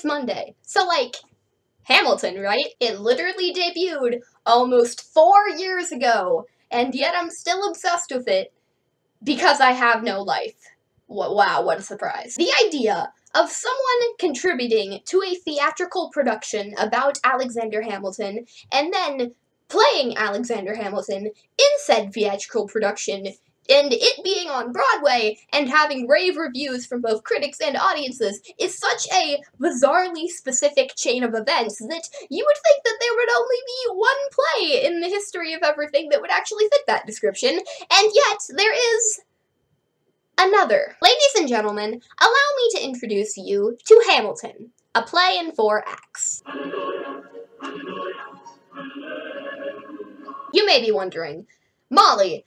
it's Monday. So, like, Hamilton, right? It literally debuted almost 4 years ago, and yet I'm still obsessed with it because I have no life. Wow, what a surprise. The idea of someone contributing to a theatrical production about Alexander Hamilton and then playing Alexander Hamilton in said theatrical production, and it being on Broadway and having rave reviews from both critics and audiences is such a bizarrely specific chain of events that you would think that there would only be one play in the history of everything that would actually fit that description, and yet there is another. Ladies and gentlemen, allow me to introduce you to Hamilton, a play in 4 acts. You may be wondering, Molly,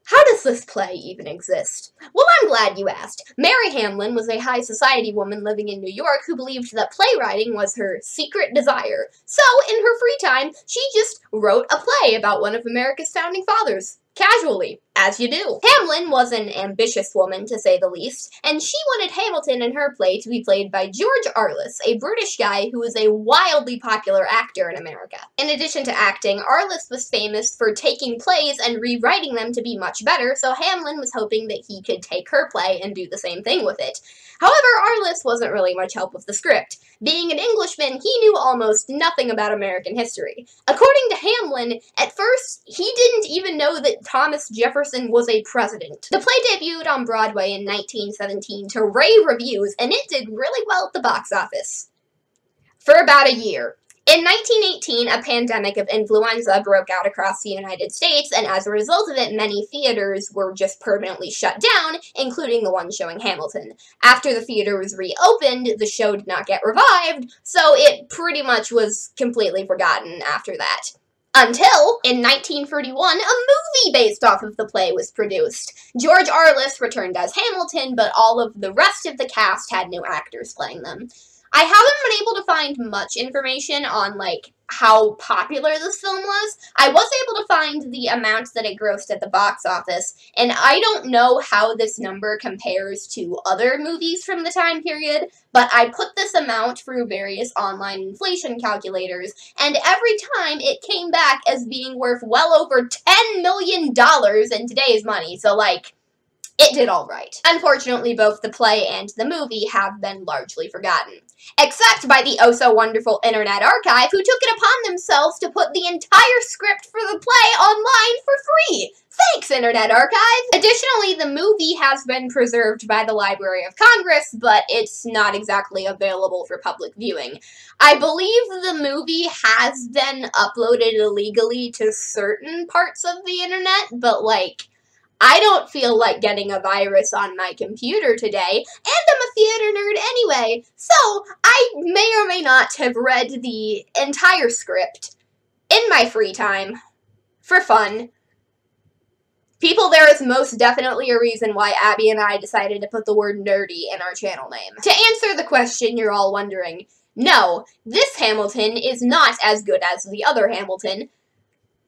how does this play even exist? Well, I'm glad you asked. Mary Hamlin was a high society woman living in New York who believed that playwriting was her secret desire. So, in her free time, she just wrote a play about one of America's founding fathers. Casually, as you do. Hamlin was an ambitious woman, to say the least, and she wanted Hamilton in her play to be played by George Arliss, a British guy who was a wildly popular actor in America. In addition to acting, Arliss was famous for taking plays and rewriting them to be much better, so Hamlin was hoping that he could take her play and do the same thing with it. However, Arliss wasn't really much help with the script. Being an Englishman, he knew almost nothing about American history. According to Hamlin, at first, he didn't even know that Thomas Jefferson was a president. The play debuted on Broadway in 1917 to rave reviews, and it did really well at the box office. For about a year. In 1918, a pandemic of influenza broke out across the United States, and as a result of it, many theaters were just permanently shut down, including the one showing Hamilton. After the theater was reopened, the show did not get revived, so it pretty much was completely forgotten after that. Until, in 1931, a movie based off of the play was produced. George Arliss returned as Hamilton, but all of the rest of the cast had new actors playing them. I haven't been able to find much information on, like, how popular this film was. I was able to find the amount that it grossed at the box office, and I don't know how this number compares to other movies from the time period, but I put this amount through various online inflation calculators, and every time it came back as being worth well over $10 million in today's money, so, like, it did all right. Unfortunately, both the play and the movie have been largely forgotten. Except by the oh-so-wonderful Internet Archive, who took it upon themselves to put the entire script for the play online for free. Thanks, Internet Archive! Additionally, the movie has been preserved by the Library of Congress, but it's not exactly available for public viewing. I believe the movie has been uploaded illegally to certain parts of the internet, but, like, I don't feel like getting a virus on my computer today, and I'm a theater nerd anyway, so I may or may not have read the entire script in my free time, for fun. People, there is most definitely a reason why Abby and I decided to put the word nerdy in our channel name. To answer the question you're all wondering, no, this Hamilton is not as good as the other Hamilton,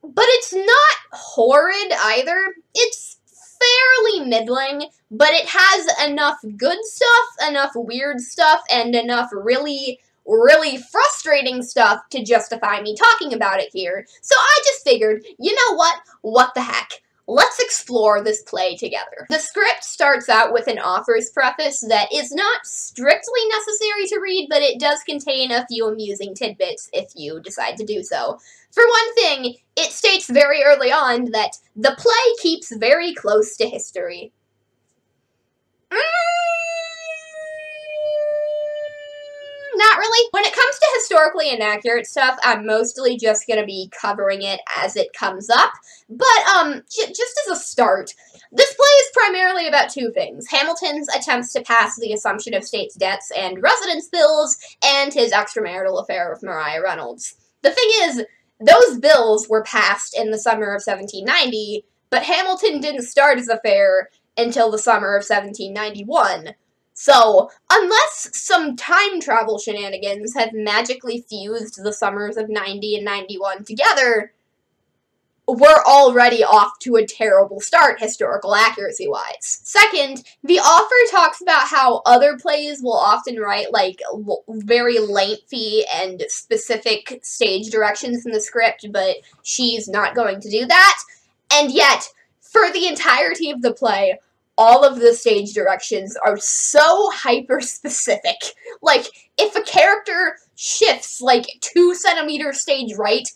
but it's not horrid either. It's fairly middling, but it has enough good stuff, enough weird stuff, and enough really frustrating stuff to justify me talking about it here. So I just figured, you know what? What the heck? Let's explore this play together. The script starts out with an author's preface that is not strictly necessary to read, but it does contain a few amusing tidbits if you decide to do so. For one thing, it states very early on that the play keeps very close to history. Not really. When it comes to historically inaccurate stuff, I'm mostly just gonna be covering it as it comes up. But, just as a start, this play is primarily about two things: Hamilton's attempts to pass the assumption of state's debts and residence bills, and his extramarital affair with Mariah Reynolds. The thing is, those bills were passed in the summer of 1790, but Hamilton didn't start his affair until the summer of 1791. So, unless some time travel shenanigans have magically fused the summers of 90 and 91 together, we're already off to a terrible start, historical accuracy-wise. Second, the author talks about how other plays will often write, like, very lengthy and specific stage directions in the script, but she's not going to do that. And yet, for the entirety of the play, all of the stage directions are so hyper-specific. Like, if a character shifts, like, 2 centimeters stage right,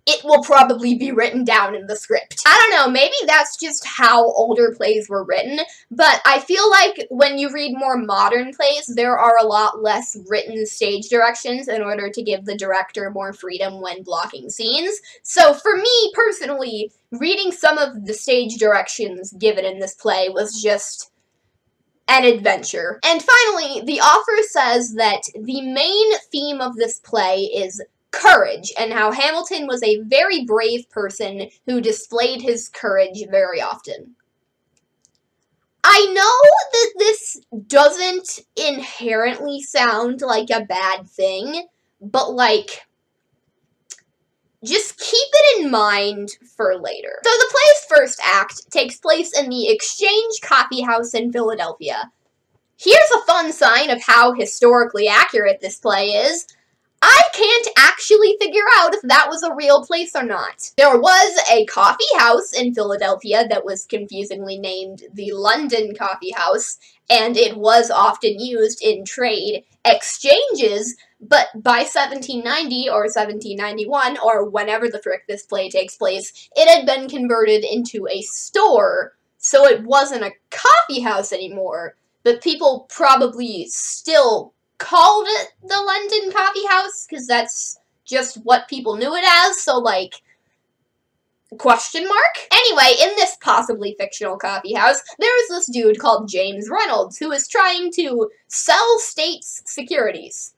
it will probably be written down in the script. I don't know, maybe that's just how older plays were written, but I feel like when you read more modern plays, there are a lot less written stage directions in order to give the director more freedom when blocking scenes. So for me, personally, reading some of the stage directions given in this play was just an adventure. And finally, the author says that the main theme of this play is courage, and how Hamilton was a very brave person who displayed his courage very often. I know that this doesn't inherently sound like a bad thing, but, like, just keep it in mind for later. So the play's first act takes place in the Exchange Coffee House in Philadelphia. Here's a fun sign of how historically accurate this play is. I can't actually figure out if that was a real place or not. There was a coffee house in Philadelphia that was confusingly named the London Coffee House, and it was often used in trade exchanges, but by 1790 or 1791, or whenever the frick this play takes place, it had been converted into a store, so it wasn't a coffee house anymore, but people probably still called it the London Coffee House, because that's just what people knew it as, so, like, question mark? Anyway, in this possibly fictional coffee house, there is this dude called James Reynolds, who is trying to sell states securities.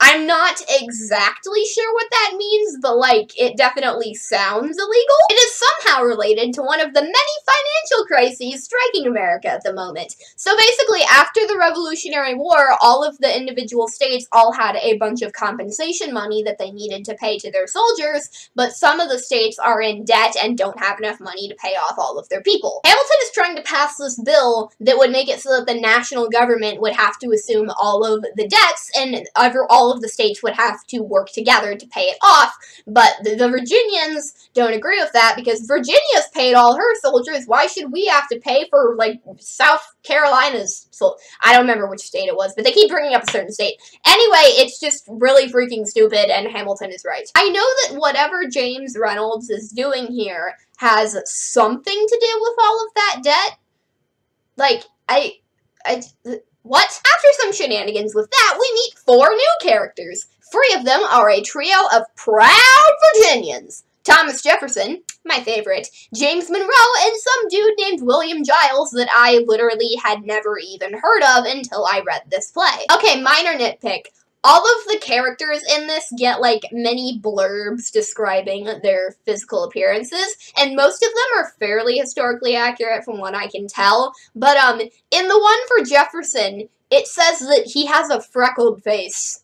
I'm not exactly sure what that means, but, like, it definitely sounds illegal. It is somehow related to one of the many financial crises striking America at the moment. So basically, after the Revolutionary War, all of the individual states all had a bunch of compensation money that they needed to pay to their soldiers, but some of the states are in debt and don't have enough money to pay off all of their people. Hamilton is trying to pass this bill that would make it so that the national government would have to assume all of the debts, and all of the states would have to work together to pay it off, but the Virginians don't agree with that because Virginia's paid all her soldiers. Why should we have to pay for, like, South Carolina's? So I don't remember which state it was, but they keep bringing up a certain state. Anyway, it's just really freaking stupid, and Hamilton is right. I know that whatever James Reynolds is doing here has something to do with all of that debt. Like, what? After some shenanigans with that, we meet 4 new characters. 3 of them are a trio of proud Virginians. Thomas Jefferson, my favorite, James Monroe, and some dude named William Giles that I literally had never even heard of until I read this play. Okay, minor nitpick. All of the characters in this get, like, many blurbs describing their physical appearances, and most of them are fairly historically accurate from what I can tell, but, in the one for Jefferson, it says that he has a freckled face.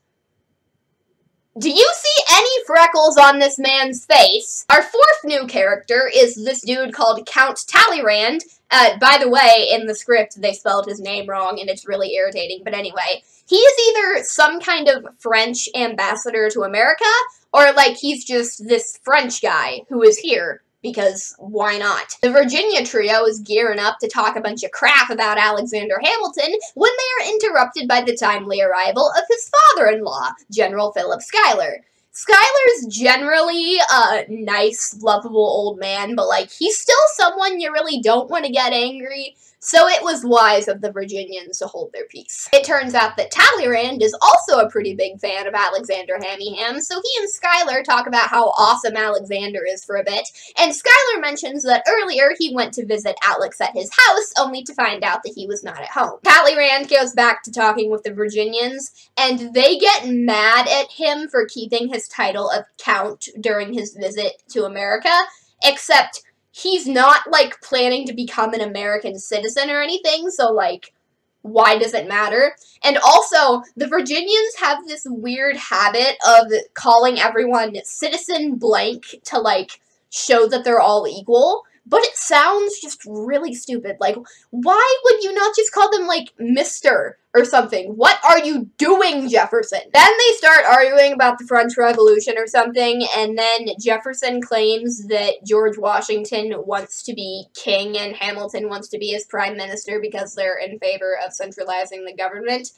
Do you see any freckles on this man's face? Our 4th new character is this dude called Count Talleyrand. By the way, in the script, they spelled his name wrong, and it's really irritating, but anyway. He is either some kind of French ambassador to America, or, like, he's just this French guy who is here, because why not? The Virginia trio is gearing up to talk a bunch of crap about Alexander Hamilton when they are interrupted by the timely arrival of his father-in-law, General Philip Schuyler. Schuyler's generally a nice, lovable old man, but, like, he's still someone you really don't want to get angry, so it was wise of the Virginians to hold their peace. It turns out that Talleyrand is also a pretty big fan of Alexander Hamilton, so he and Schuyler talk about how awesome Alexander is for a bit, and Schuyler mentions that earlier he went to visit Alex at his house, only to find out that he was not at home. Talleyrand goes back to talking with the Virginians, and they get mad at him for keeping his title of Count during his visit to America, except he's not, like, planning to become an American citizen or anything, so, like, why does it matter? And also, the Virginians have this weird habit of calling everyone citizen blank to, like, show that they're all equal, but it sounds just really stupid. Like, why would you not just call them, like, Mr. or something? What are you doing, Jefferson? Then they start arguing about the French Revolution or something, and then Jefferson claims that George Washington wants to be king and Hamilton wants to be his prime minister because they're in favor of centralizing the government.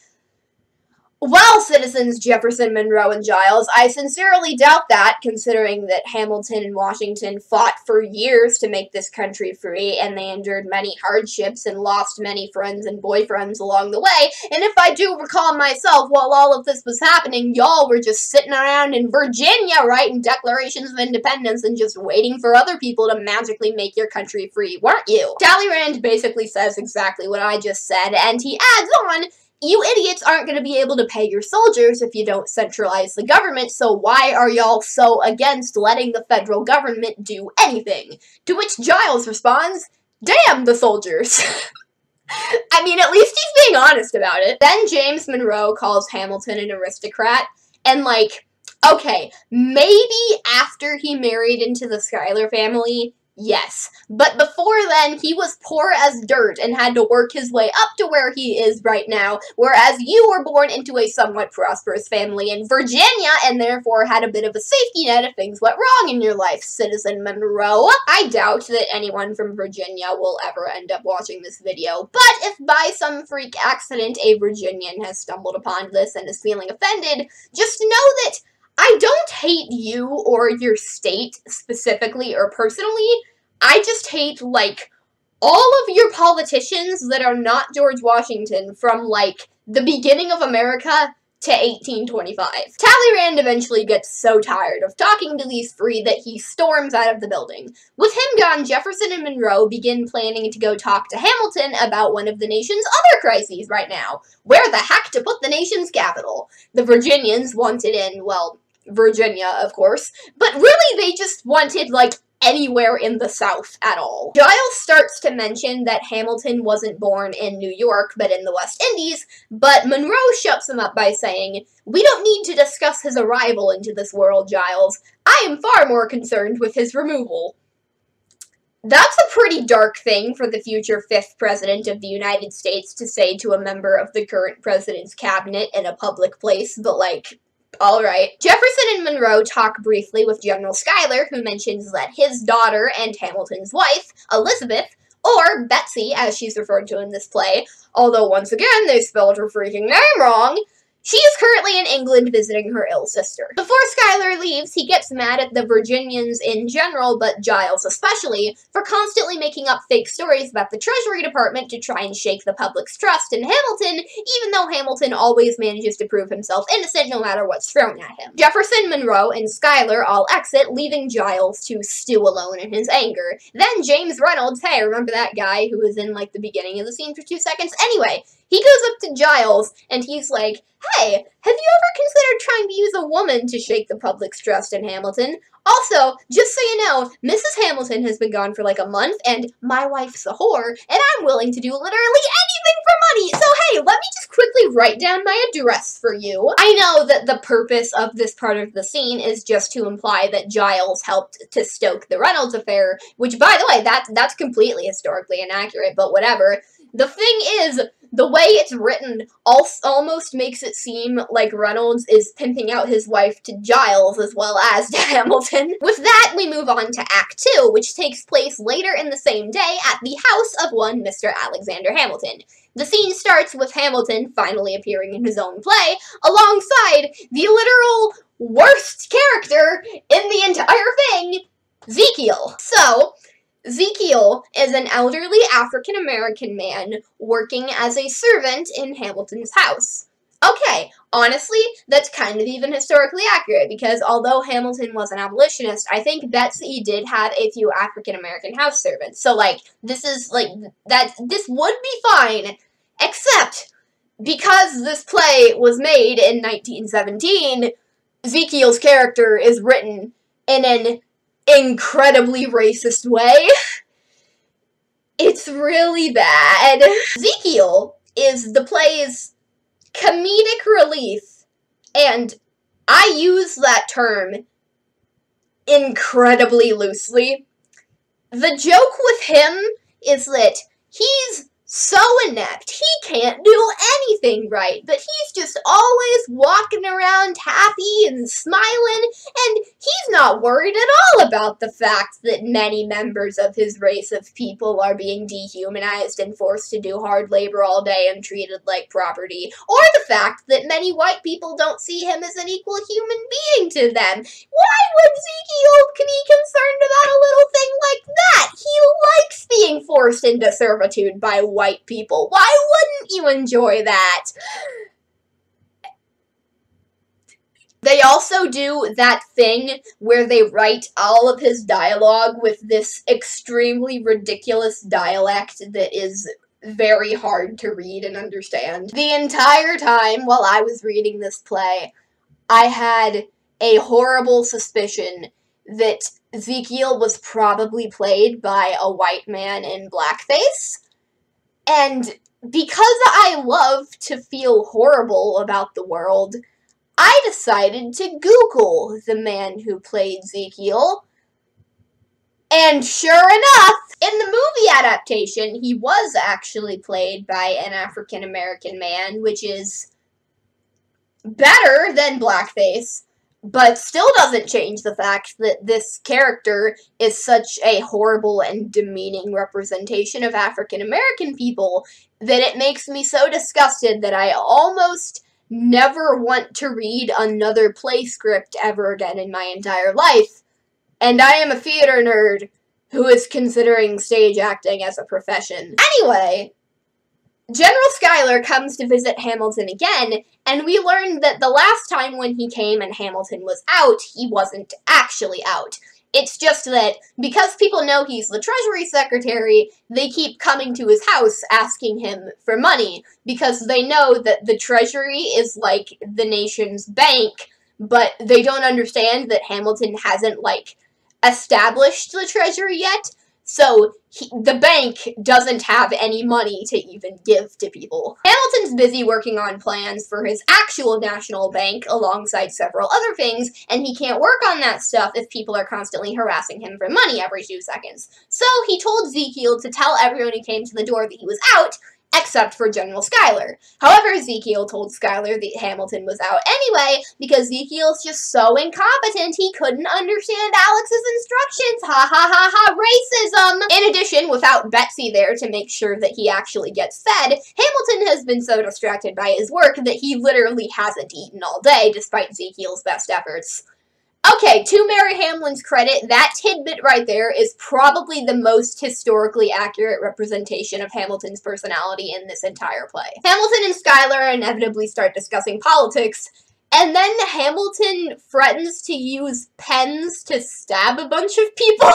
Well, citizens Jefferson, Monroe, and Giles, I sincerely doubt that, considering that Hamilton and Washington fought for years to make this country free, and they endured many hardships and lost many friends and boyfriends along the way, and if I do recall myself, while all of this was happening, y'all were just sitting around in Virginia writing declarations of independence and just waiting for other people to magically make your country free, weren't you? Talleyrand basically says exactly what I just said, and he adds on, you idiots aren't going to be able to pay your soldiers if you don't centralize the government, so why are y'all so against letting the federal government do anything? To which Giles responds, damn the soldiers. I mean, at least he's being honest about it. Then James Monroe calls Hamilton an aristocrat, and like, okay, maybe after he married into the Schuyler family, yes, but before then, he was poor as dirt and had to work his way up to where he is right now, whereas you were born into a somewhat prosperous family in Virginia and therefore had a bit of a safety net if things went wrong in your life, Citizen Monroe. I doubt that anyone from Virginia will ever end up watching this video, but if by some freak accident a Virginian has stumbled upon this and is feeling offended, just know that I don't hate you or your state specifically or personally. I just hate, like, all of your politicians that are not George Washington from, like, the beginning of America to 1825. Talleyrand eventually gets so tired of talking to these three that he storms out of the building. With him gone, Jefferson and Monroe begin planning to go talk to Hamilton about one of the nation's other crises right now. Where the heck to put the nation's capital? The Virginians wanted in, well, Virginia, of course, but really they just wanted, like, anywhere in the South at all. Giles starts to mention that Hamilton wasn't born in New York, but in the West Indies, but Monroe shuts him up by saying, we don't need to discuss his arrival into this world, Giles. I am far more concerned with his removal. That's a pretty dark thing for the future 5th president of the United States to say to a member of the current president's cabinet in a public place, but, like, alright. Jefferson and Monroe talk briefly with General Schuyler, who mentions that his daughter and Hamilton's wife, Elizabeth, or Betsy, as she's referred to in this play, although once again they spelled her freaking name wrong, she is currently in England visiting her ill sister. Before Schuyler leaves, he gets mad at the Virginians in general, but Giles especially, for constantly making up fake stories about the Treasury Department to try and shake the public's trust in Hamilton, even though Hamilton always manages to prove himself innocent no matter what's thrown at him. Jefferson, Monroe, and Schuyler all exit, leaving Giles to stew alone in his anger. Then James Reynolds, hey, remember that guy who was in, like, the beginning of the scene for 2 seconds? Anyway, he goes up to Giles, and he's like, hey, have you ever considered trying to use a woman to shake the public's trust in Hamilton? Also, just so you know, Mrs. Hamilton has been gone for like a month, and my wife's a whore, and I'm willing to do literally anything for money, so hey, let me just quickly write down my address for you. I know that the purpose of this part of the scene is just to imply that Giles helped to stoke the Reynolds affair, which, by the way, that's completely historically inaccurate, but whatever. The thing is, the way it's written almost makes it seem like Reynolds is pimping out his wife to Giles as well as to Hamilton. With that, we move on to Act 2, which takes place later in the same day at the house of one Mr. Alexander Hamilton. The scene starts with Hamilton finally appearing in his own play, alongside the literal worst character in the entire thing, Ezekiel. So, Ezekiel is an elderly African-American man working as a servant in Hamilton's house. Okay, honestly, that's kind of even historically accurate, because although Hamilton was an abolitionist, I think Betsy did have a few African-American house servants. So, like, this is, like, this would be fine, except because this play was made in 1917, Ezekiel's character is written in an incredibly racist way. It's really bad. Ezekiel is the play's comedic relief, and I use that term incredibly loosely. The joke with him is that he's so inept, he can't do anything right, but he's just always walking around happy and smiling, and he's not worried at all about the fact that many members of his race of people are being dehumanized and forced to do hard labor all day and treated like property, or the fact that many white people don't see him as an equal human being to them. Why would Ezekiel be concerned about a little thing like that? He likes being forced into servitude by white people. Why wouldn't you enjoy that? They also do that thing where they write all of his dialogue with this extremely ridiculous dialect that is very hard to read and understand. The entire time while I was reading this play, I had a horrible suspicion that Ezekiel was probably played by a white man in blackface. And because I love to feel horrible about the world, I decided to Google the man who played Ezekiel. And sure enough, in the movie adaptation, he was actually played by an African American man, which is better than blackface, but still doesn't change the fact that this character is such a horrible and demeaning representation of African American people that it makes me so disgusted that I almost never want to read another play script ever again in my entire life. And I am a theater nerd who is considering stage acting as a profession. Anyway, General Schuyler comes to visit Hamilton again, and we learn that the last time when he came and Hamilton was out, he wasn't actually out. It's just that because people know he's the Treasury Secretary, they keep coming to his house asking him for money, because they know that the Treasury is like the nation's bank, but they don't understand that Hamilton hasn't, like, established the Treasury yet. So, the bank doesn't have any money to even give to people. Hamilton's busy working on plans for his actual national bank alongside several other things, and he can't work on that stuff if people are constantly harassing him for money every 2 seconds. So, he told Ezekiel to tell everyone who came to the door that he was out, except for General Schuyler. However, Ezekiel told Schuyler that Hamilton was out anyway, because Ezekiel's just so incompetent he couldn't understand Alex's instructions. Ha ha ha ha, racism! In addition, without Betsy there to make sure that he actually gets fed, Hamilton has been so distracted by his work that he literally hasn't eaten all day, despite Ezekiel's best efforts. Okay, to Mary Hamlin's credit, that tidbit right there is probably the most historically accurate representation of Hamilton's personality in this entire play. Hamilton and Schuyler inevitably start discussing politics, and then Hamilton threatens to use pens to stab a bunch of people.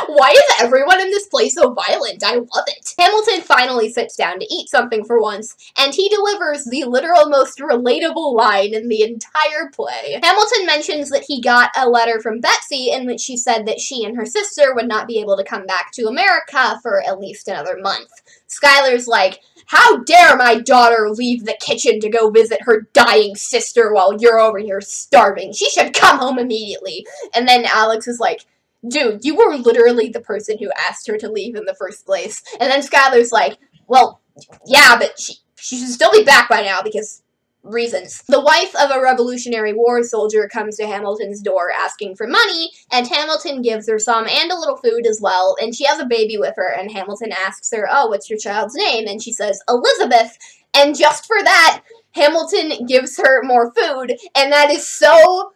Why is everyone in this play so violent? I love it. Hamilton finally sits down to eat something for once, and he delivers the literal most relatable line in the entire play. Hamilton mentions that he got a letter from Betsy in which she said that she and her sister would not be able to come back to America for at least another month. Schuyler's like, "How dare my daughter leave the kitchen to go visit her dying sister while you're over here starving? She should come home immediately." And then Alex is like, "Dude, you were literally the person who asked her to leave in the first place." And then Schuyler's like, "Well, yeah, but she should still be back by now because reasons." The wife of a Revolutionary War soldier comes to Hamilton's door asking for money, and Hamilton gives her some and a little food as well, and she has a baby with her, and Hamilton asks her, "Oh, what's your child's name?" And she says, "Elizabeth." And just for that, Hamilton gives her more food, and that is so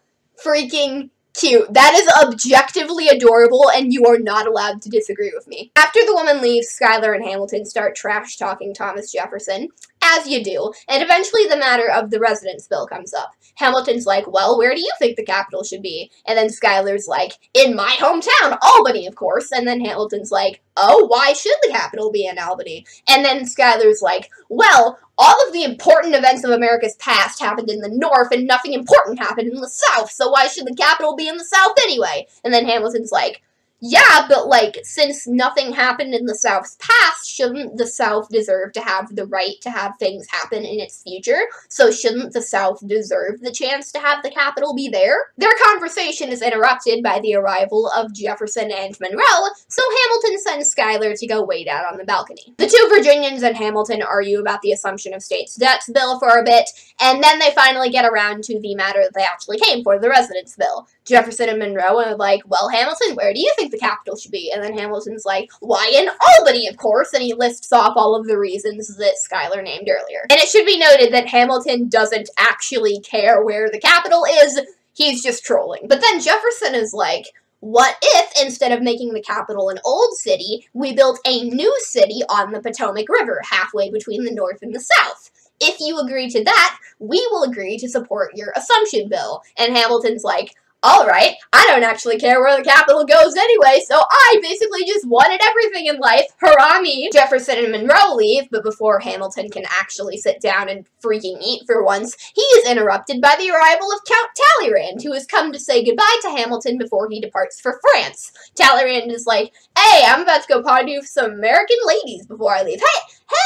freaking cute. That is objectively adorable, and you are not allowed to disagree with me. After the woman leaves, Schuyler and Hamilton start trash-talking Thomas Jefferson, as you do, and eventually the matter of the residence bill comes up. Hamilton's like, "Well, where do you think the capital should be?" And then Schuyler's like, "In my hometown, Albany, of course." And then Hamilton's like, "Oh, why should the capital be in Albany?" And then Schuyler's like, "Well, all of the important events of America's past happened in the North, and nothing important happened in the South, so why should the capital be in the South anyway?" And then Hamilton's like, Yeah, but, like, since nothing happened in the South's past, shouldn't the South deserve to have the right to have things happen in its future? So shouldn't the South deserve the chance to have the capital be there? Their conversation is interrupted by the arrival of Jefferson and Monroe, so Hamilton sends Schuyler to go wait out on the balcony. The two Virginians and Hamilton argue about the Assumption of States Debts bill for a bit, and then they finally get around to the matter that they actually came for, the Residence Bill. Jefferson and Monroe are like, well, Hamilton, where do you think the capital should be? And then Hamilton's like, why, in Albany, of course, and he lists off all of the reasons that Schuyler named earlier. And it should be noted that Hamilton doesn't actually care where the capital is, he's just trolling. But then Jefferson is like, what if, instead of making the capital an old city, we built a new city on the Potomac River, halfway between the North and the South? If you agree to that, we will agree to support your Assumption Bill. And Hamilton's like, alright, I don't actually care where the capital goes anyway, so I basically just wanted everything in life. Hurrah me! Jefferson and Monroe leave, but before Hamilton can actually sit down and freaking eat for once, he is interrupted by the arrival of Count Talleyrand, who has come to say goodbye to Hamilton before he departs for France. Talleyrand is like, hey, I'm about to go party with some American ladies before I leave.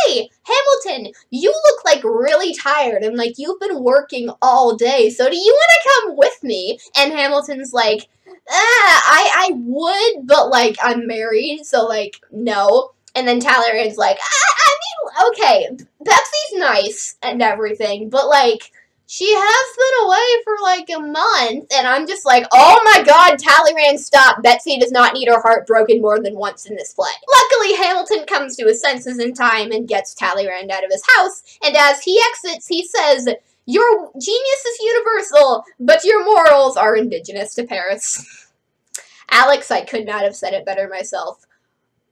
Hey, Hamilton, you look like really tired and like you've been working all day, so do you want to come with me? And Hamilton's like, I would, but like I'm married, so like no. And then Talleyrand's like, I mean, okay, Betsy's nice and everything, but like she has been away for like a month, and I'm just like, oh my god, Talleyrand, stop. Betsy does not need her heart broken more than once in this play. Luckily, Hamilton comes to his senses in time and gets Talleyrand out of his house, and as he exits, he says, your genius is universal, but your morals are indigenous to Paris. Alex, I could not have said it better myself,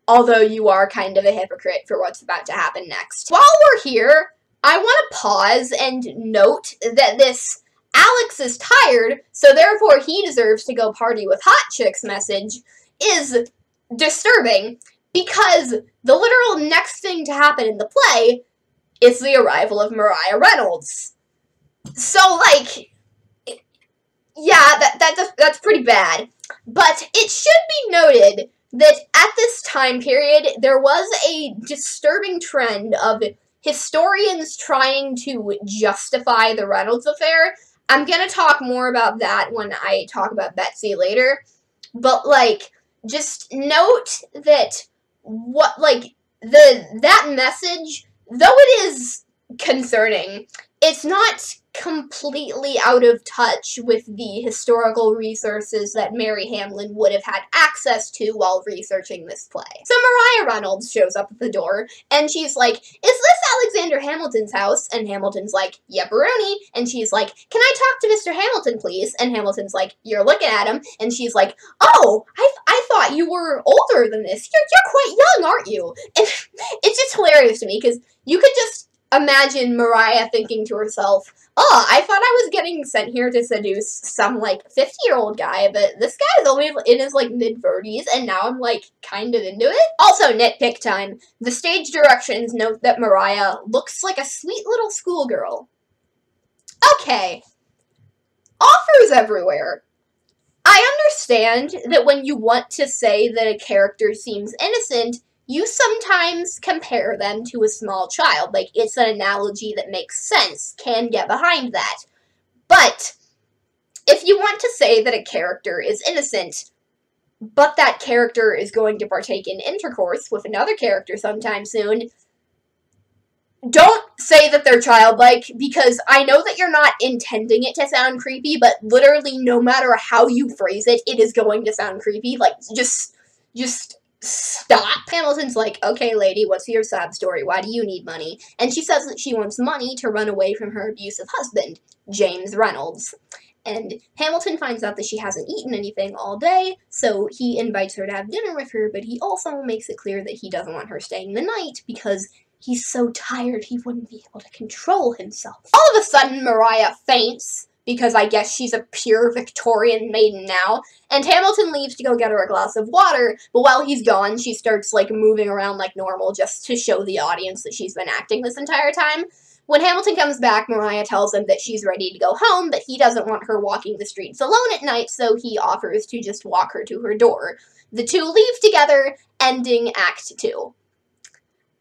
although you are kind of a hypocrite for what's about to happen next. While we're here, I want to pause and note that this Alex is tired, so therefore he deserves to go party with hot chicks message is disturbing, because the literal next thing to happen in the play is the arrival of Mariah Reynolds. So, like, yeah, that's pretty bad. But it should be noted that at this time period, there was a disturbing trend of historians trying to justify the Reynolds affair. I'm gonna talk more about that when I talk about Betsy later. But, like, just note that that message, though it is concerning, it's not completely out of touch with the historical resources that Mary Hamlin would have had access to while researching this play. So Mariah Reynolds shows up at the door, and she's like, is this Alexander Hamilton's house? And Hamilton's like, yepperoni. And she's like, can I talk to Mr. Hamilton, please? And Hamilton's like, you're looking at him. And she's like, oh, I thought you were older than this. You're quite young, aren't you? And it's just hilarious to me, because you could just imagine Mariah thinking to herself, oh, I thought I was getting sent here to seduce some, like, 50-year-old guy, but this guy's only in his, like, mid-30s, and now I'm, like, kind of into it. Also, nitpick time. The stage directions note that Mariah looks like a sweet little schoolgirl. Okay. Offers everywhere. I understand that when you want to say that a character seems innocent, you sometimes compare them to a small child. Like, it's an analogy that makes sense, can get behind that. But if you want to say that a character is innocent, but that character is going to partake in intercourse with another character sometime soon, don't say that they're childlike, because I know that you're not intending it to sound creepy, but literally no matter how you phrase it, it is going to sound creepy. Like, just stop. Hamilton's like, okay, lady, what's your sob story? Why do you need money? And she says that she wants money to run away from her abusive husband, James Reynolds. And Hamilton finds out that she hasn't eaten anything all day, so he invites her to have dinner with her, but he also makes it clear that he doesn't want her staying the night because he's so tired he wouldn't be able to control himself. All of a sudden, Mariah faints, because I guess she's a pure Victorian maiden now, and Hamilton leaves to go get her a glass of water, but while he's gone, she starts, like, moving around like normal just to show the audience that she's been acting this entire time. When Hamilton comes back, Mariah tells him that she's ready to go home, but he doesn't want her walking the streets alone at night, so he offers to just walk her to her door. The two leave together, ending Act 2.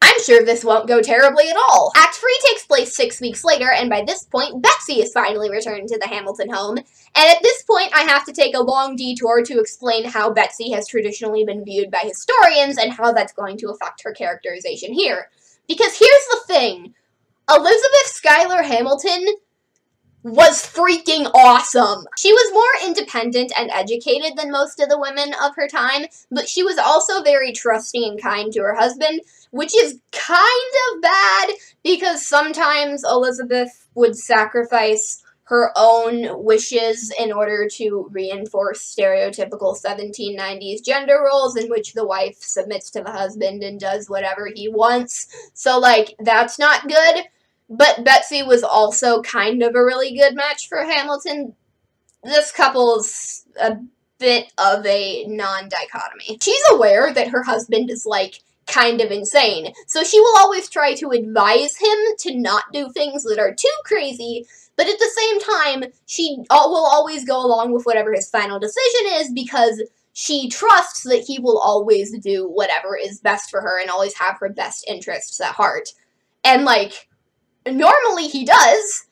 I'm sure this won't go terribly at all. Act 3 takes place 6 weeks later, and by this point, Betsy is finally returned to the Hamilton home. And at this point, I have to take a long detour to explain how Betsy has traditionally been viewed by historians and how that's going to affect her characterization here. Because here's the thing. Elizabeth Schuyler Hamilton was freaking awesome. She was more independent and educated than most of the women of her time, but she was also very trusting and kind to her husband, which is kind of bad because sometimes Elizabeth would sacrifice her own wishes in order to reinforce stereotypical 1790s gender roles in which the wife submits to the husband and does whatever he wants. So, like, that's not good. But Betsy was also kind of a really good match for Hamilton. This couple's a bit of a non-dichotomy. She's aware that her husband is, like, kind of insane, so she will always try to advise him to not do things that are too crazy, but at the same time, she will always go along with whatever his final decision is because she trusts that he will always do whatever is best for her and always have her best interests at heart. And, like, normally he does.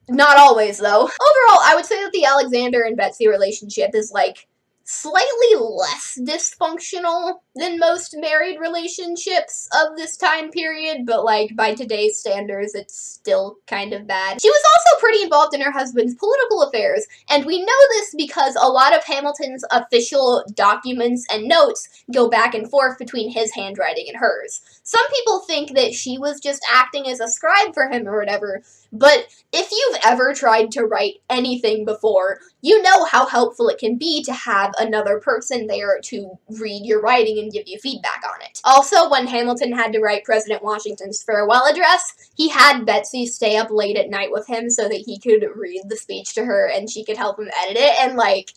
Not always, though. Overall, I would say that the Alexander and Betsy relationship is, like, slightly less dysfunctional than most married relationships of this time period, but, like, by today's standards, it's still kind of bad. She was also pretty involved in her husband's political affairs, and we know this because a lot of Hamilton's official documents and notes go back and forth between his handwriting and hers. Some people think that she was just acting as a scribe for him or whatever, but if you've ever tried to write anything before, you know how helpful it can be to have another person there to read your writing and give you feedback on it. Also, when Hamilton had to write President Washington's farewell address, he had Betsy stay up late at night with him so that he could read the speech to her and she could help him edit it, and, like,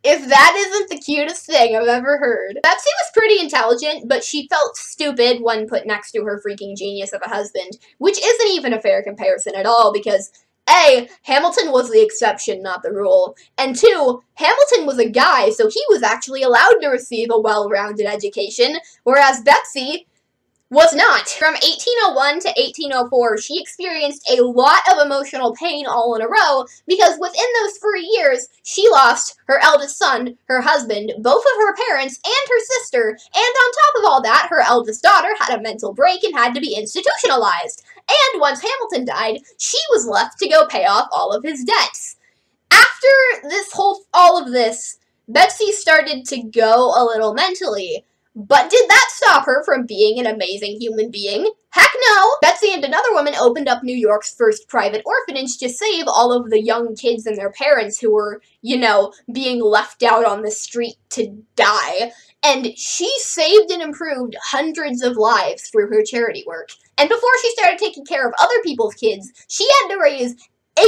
if that isn't the cutest thing I've ever heard. Betsy was pretty intelligent, but she felt stupid when put next to her freaking genius of a husband, which isn't even a fair comparison at all because A, Hamilton was the exception, not the rule, and 2, Hamilton was a guy, so he was actually allowed to receive a well-rounded education, whereas Betsy was not. From 1801 to 1804, she experienced a lot of emotional pain all in a row because within those 3 years, she lost her eldest son, her husband, both of her parents, and her sister, and on top of all that, her eldest daughter had a mental break and had to be institutionalized. And once Hamilton died, she was left to go pay off all of his debts. After all of this, Betsy started to go a little mentally. But did that stop her from being an amazing human being? Heck no! Betsy and another woman opened up New York's first private orphanage to save all of the young kids and their parents who were, you know, being left out on the street to die. And she saved and improved hundreds of lives through her charity work. And before she started taking care of other people's kids, she had to raise 8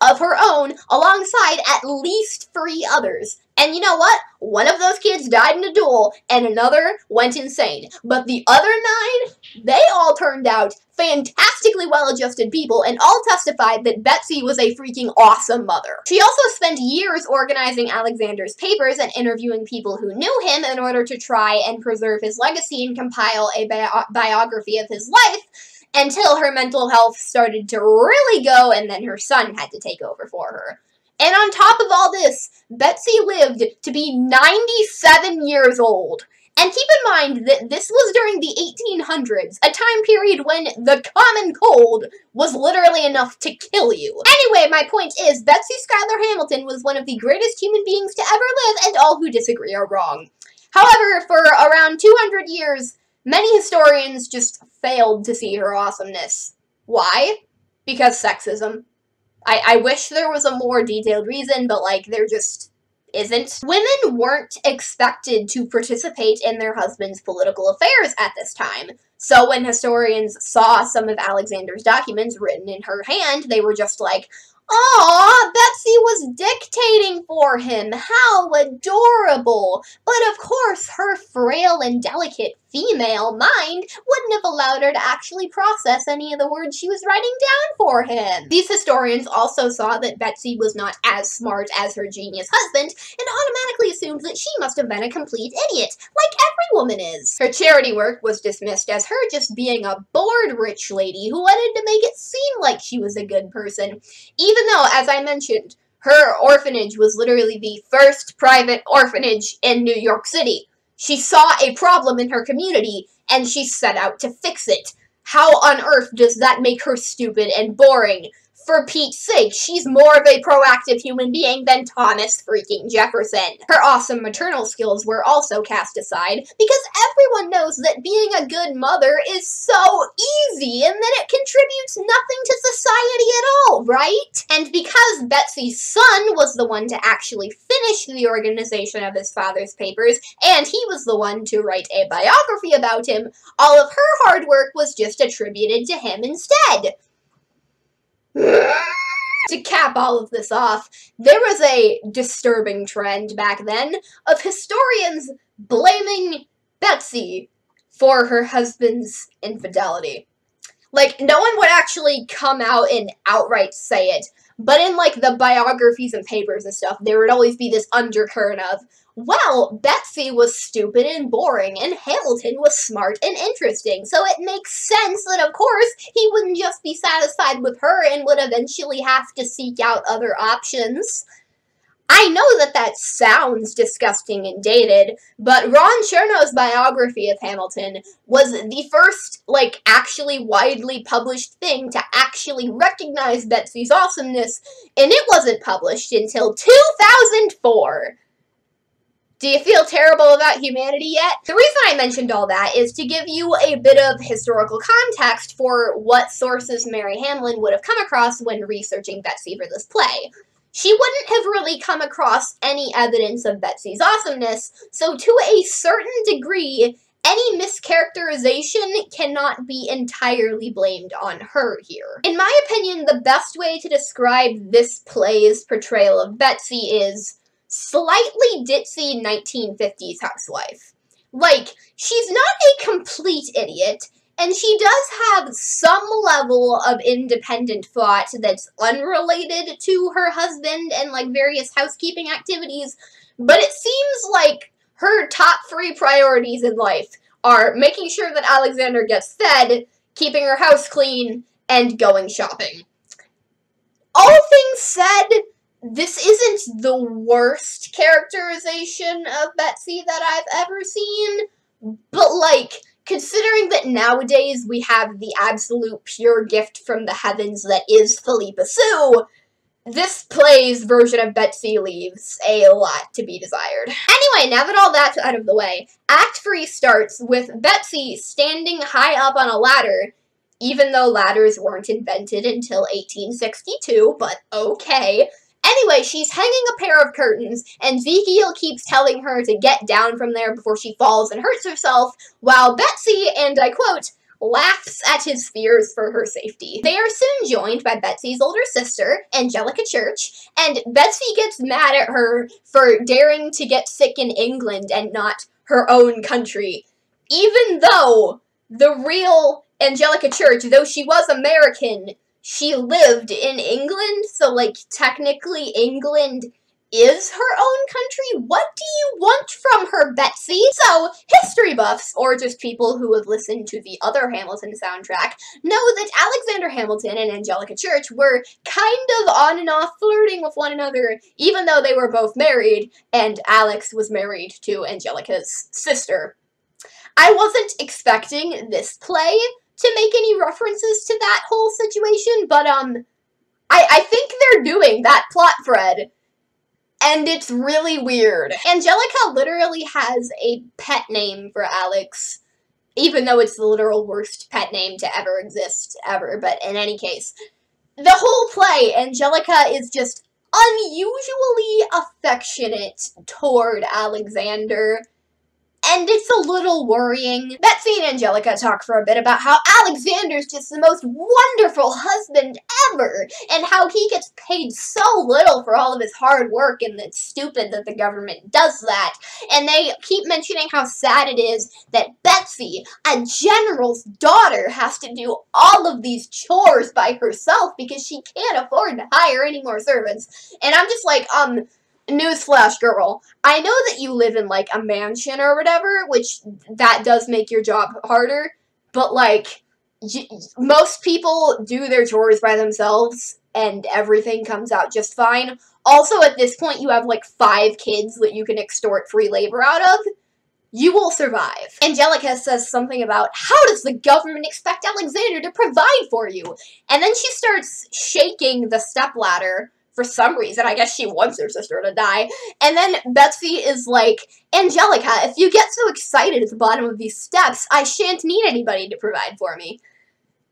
of her own alongside at least 3 others. And you know what? One of those kids died in a duel, and another went insane. But the other 9, they all turned out fantastically well-adjusted people, and all testified that Betsy was a freaking awesome mother. She also spent years organizing Alexander's papers and interviewing people who knew him in order to try and preserve his legacy and compile a biography of his life, until her mental health started to really go, and then her son had to take over for her. And on top of all this, Betsy lived to be 97 years old. And keep in mind that this was during the 1800s, a time period when the common cold was literally enough to kill you. Anyway, my point is, Betsy Schuyler Hamilton was one of the greatest human beings to ever live, and all who disagree are wrong. However, for around 200 years, many historians just failed to see her awesomeness. Why? Because sexism. I wish there was a more detailed reason, but, like, there just isn't. Women weren't expected to participate in their husbands' political affairs at this time, So when historians saw some of Alexander's documents written in her hand, they were just like, "Aw, Betsy was dictating for him. How adorable." But of course, her frail and delicate female mind wouldn't have allowed her to actually process any of the words she was writing down for him. These historians also saw that Betsy was not as smart as her genius husband and automatically assumed that she must have been a complete idiot, like every woman is. Her charity work was dismissed as her just being a bored rich lady who wanted to make it seem like she was a good person, even though, as I mentioned, her orphanage was literally the first private orphanage in New York City. She saw a problem in her community, and she set out to fix it. How on earth does that make her stupid and boring? For Pete's sake, she's more of a proactive human being than Thomas freaking Jefferson. Her awesome maternal skills were also cast aside, because everyone knows that being a good mother is so easy and that it contributes nothing to society at all, right? And because Betsy's son was the one to actually finish the organization of his father's papers, and he was the one to write a biography about him, all of her hard work was just attributed to him instead. To cap all of this off, there was a disturbing trend back then of historians blaming Betsy for her husband's infidelity. Like, no one would actually come out and outright say it, but in, like, the biographies and papers and stuff, there would always be this undercurrent of, well, Betsy was stupid and boring, and Hamilton was smart and interesting, so it makes sense that, of course, he wouldn't just be satisfied with her and would eventually have to seek out other options. I know that that sounds disgusting and dated, but Ron Chernow's biography of Hamilton was the first, like, actually widely published thing to actually recognize Betsy's awesomeness, and it wasn't published until 2004. Do you feel terrible about humanity yet? The reason I mentioned all that is to give you a bit of historical context for what sources Mary Hamlin would have come across when researching Betsy for this play. She wouldn't have really come across any evidence of Betsy's awesomeness, so to a certain degree, any mischaracterization cannot be entirely blamed on her here. In my opinion, the best way to describe this play's portrayal of Betsy is slightly ditzy 1950s housewife. Like, she's not a complete idiot, and she does have some level of independent thought that's unrelated to her husband and, like, various housekeeping activities, but it seems like her top 3 priorities in life are making sure that Alexander gets fed, keeping her house clean, and going shopping. All things said, this isn't the worst characterization of Betsy that I've ever seen, but, like, considering that nowadays we have the absolute pure gift from the heavens that is Philippa Sue, this play's version of Betsy leaves a lot to be desired. Anyway, now that all that's out of the way, Act 3 starts with Betsy standing high up on a ladder, even though ladders weren't invented until 1862, but okay. Anyway, she's hanging a pair of curtains, and Ezekiel keeps telling her to get down from there before she falls and hurts herself, while Betsy, and I quote, laughs at his fears for her safety. They are soon joined by Betsy's older sister, Angelica Church, and Betsy gets mad at her for daring to get sick in England and not her own country, even though the real Angelica Church, though she was American, she lived in England, so, like, technically England is her own country. What do you want from her, Betsy? So, history buffs, or just people who have listened to the other Hamilton soundtrack, know that Alexander Hamilton and Angelica Church were kind of on and off flirting with one another, even though they were both married, and Alex was married to Angelica's sister. I wasn't expecting this play to make any references to that whole situation, but, I think they're doing that plot thread, and it's really weird. Angelica literally has a pet name for Alex, even though it's the literal worst pet name to ever exist, ever, but in any case. The whole play, Angelica is just unusually affectionate toward Alexander, and it's a little worrying. Betsy and Angelica talk for a bit about how Alexander's just the most wonderful husband ever, and how he gets paid so little for all of his hard work, and it's stupid that the government does that. And they keep mentioning how sad it is that Betsy, a general's daughter, has to do all of these chores by herself because she can't afford to hire any more servants. And I'm just like, newsflash, girl. I know that you live in, like, a mansion or whatever, which that does make your job harder, but, like, most people do their chores by themselves, and everything comes out just fine. Also, at this point, you have, like, 5 kids that you can extort free labor out of. You will survive. Angelica says something about, how does the government expect Alexander to provide for you? And then she starts shaking the stepladder. For some reason, I guess she wants her sister to die. And then Betsy is like, Angelica, if you get so excited at the bottom of these steps, I shan't need anybody to provide for me.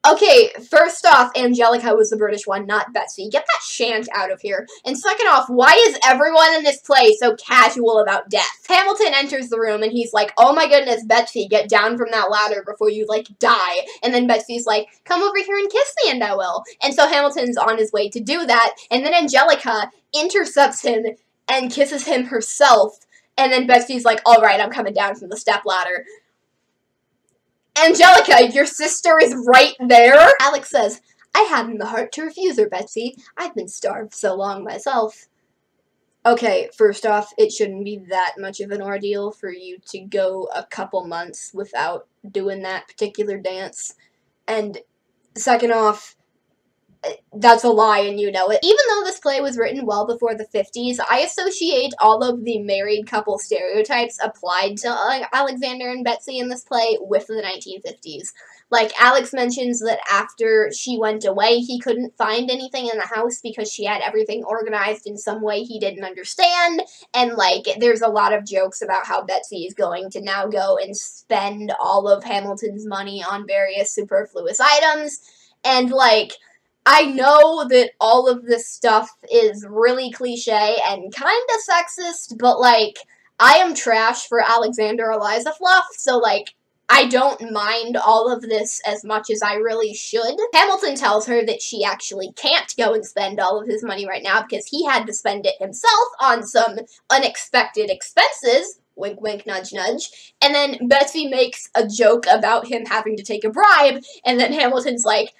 Okay, first off, Angelica was the British one, not Betsy. Get that shan't out of here. And second off, why is everyone in this play so casual about death? Hamilton enters the room and he's like, oh my goodness, Betsy, get down from that ladder before you, like, die. And then Betsy's like, come over here and kiss me and I will. And so Hamilton's on his way to do that. And then Angelica intercepts him and kisses him herself. And then Betsy's like, all right, I'm coming down from the stepladder. Angelica, your sister is right there? Alex says, I hadn't the heart to refuse her, Betsy. I've been starved so long myself. Okay, first off, it shouldn't be that much of an ordeal for you to go a couple months without doing that particular dance. And second off, that's a lie and you know it. Even though this play was written well before the 50s, I associate all of the married couple stereotypes applied to Alexander and Betsy in this play with the 1950s. Like, Alex mentions that after she went away, he couldn't find anything in the house because she had everything organized in some way he didn't understand. And, like, there's a lot of jokes about how Betsy is going to now go and spend all of Hamilton's money on various superfluous items. And, like, I know that all of this stuff is really cliche and kind of sexist, but, like, I am trash for Alexander Eliza Fluff, so, like, I don't mind all of this as much as I really should. Hamilton tells her that she actually can't go and spend all of his money right now because he had to spend it himself on some unexpected expenses. Wink, wink, nudge, nudge. And then Betsy makes a joke about him having to take a bribe, and then Hamilton's like,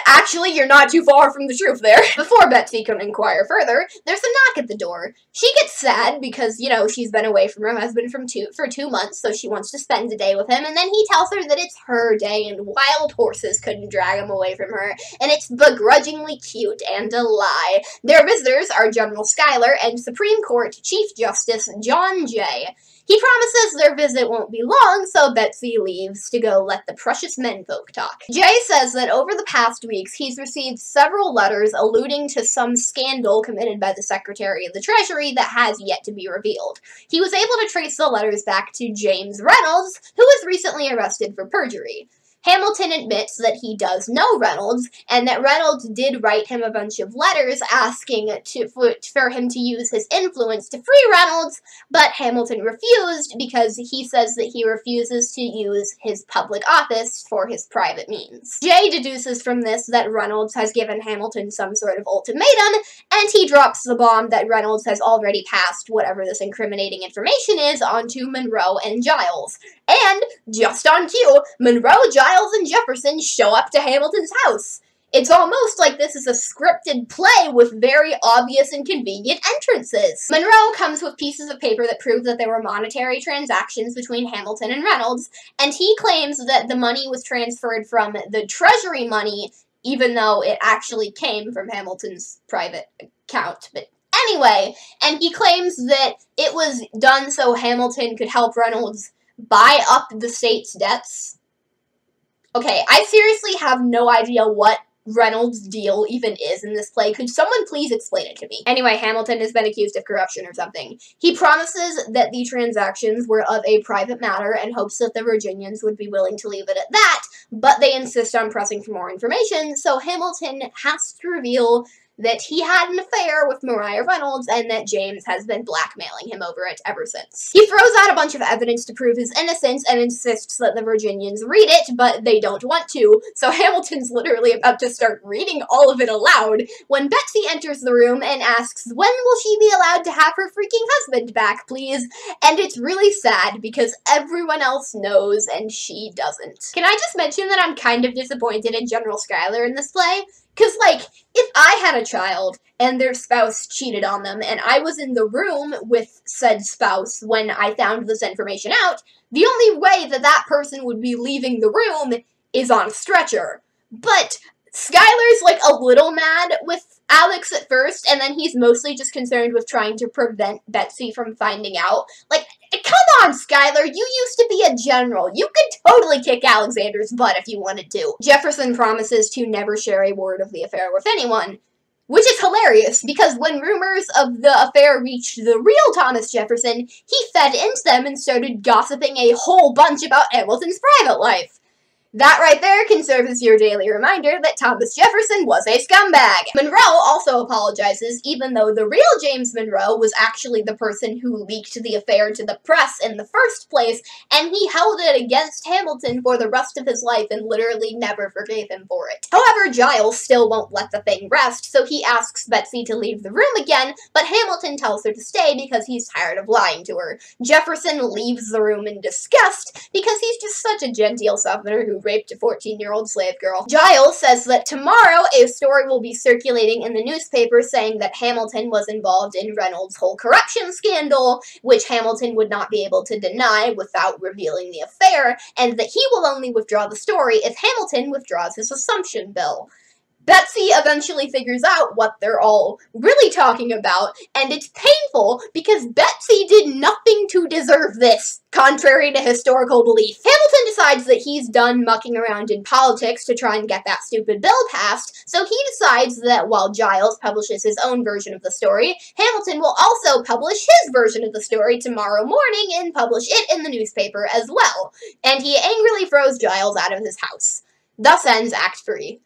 actually, you're not too far from the truth there. Before Betsy can inquire further, there's a knock at the door. She gets sad because, you know, she's been away from her husband for 2 months, so she wants to spend the day with him, and then he tells her that it's her day and wild horses couldn't drag him away from her, and it's begrudgingly cute and a lie. Their visitors are General Schuyler and Supreme Court Chief Justice John Jay. He promises their visit won't be long, so Betsy leaves to go let the precious menfolk talk. Jay says that over the past weeks, he's received several letters alluding to some scandal committed by the Secretary of the Treasury that has yet to be revealed. He was able to trace the letters back to James Reynolds, who was recently arrested for perjury. Hamilton admits that he does know Reynolds, and that Reynolds did write him a bunch of letters asking for him to use his influence to free Reynolds, but Hamilton refused because he says that he refuses to use his public office for his private means. Jay deduces from this that Reynolds has given Hamilton some sort of ultimatum, and he drops the bomb that Reynolds has already passed whatever this incriminating information is onto Monroe and Giles. And, just on cue, Monroe, Giles, and Jefferson show up to Hamilton's house. It's almost like this is a scripted play with very obvious and convenient entrances. Monroe comes with pieces of paper that prove that there were monetary transactions between Hamilton and Reynolds, and he claims that the money was transferred from the Treasury money, even though it actually came from Hamilton's private account. But anyway, and he claims that it was done so Hamilton could help Reynolds buy up the state's debts. Okay, I seriously have no idea what Reynolds Deal even is in this play. Could someone please explain it to me? Anyway, Hamilton has been accused of corruption or something. He promises that the transactions were of a private matter and hopes that the Virginians would be willing to leave it at that, but they insist on pressing for more information, so Hamilton has to reveal that he had an affair with Mariah Reynolds and that James has been blackmailing him over it ever since. He throws out a bunch of evidence to prove his innocence and insists that the Virginians read it, but they don't want to, so Hamilton's literally about to start reading all of it aloud when Betsy enters the room and asks, when will she be allowed to have her freaking husband back, please? And it's really sad because everyone else knows and she doesn't. Can I just mention that I'm kind of disappointed in General Schuyler in this play? Because, like, if I had a child and their spouse cheated on them and I was in the room with said spouse when I found this information out, the only way that that person would be leaving the room is on a stretcher. But Schuyler's, like, a little mad with Alex at first, and then he's mostly just concerned with trying to prevent Betsy from finding out. Like, come on, Schuyler, you used to be a general. You could totally kick Alexander's butt if you wanted to. Jefferson promises to never share a word of the affair with anyone, which is hilarious, because when rumors of the affair reached the real Thomas Jefferson, he fed into them and started gossiping a whole bunch about Hamilton's private life. That right there can serve as your daily reminder that Thomas Jefferson was a scumbag. Monroe also apologizes, even though the real James Monroe was actually the person who leaked the affair to the press in the first place, and he held it against Hamilton for the rest of his life and literally never forgave him for it. However, Giles still won't let the thing rest, so he asks Betsy to leave the room again, but Hamilton tells her to stay because he's tired of lying to her. Jefferson leaves the room in disgust because he's just such a genteel southerner who raped a 14-year-old slave girl. Giles says that tomorrow a story will be circulating in the newspaper saying that Hamilton was involved in Reynolds' whole corruption scandal, which Hamilton would not be able to deny without revealing the affair, and that he will only withdraw the story if Hamilton withdraws his assumption bill. Betsy eventually figures out what they're all really talking about, and it's painful because Betsy did nothing to deserve this, contrary to historical belief. Hamilton decides that he's done mucking around in politics to try and get that stupid bill passed, so he decides that while Giles publishes his own version of the story, Hamilton will also publish his version of the story tomorrow morning and publish it in the newspaper as well, and he angrily throws Giles out of his house. Thus ends Act 3.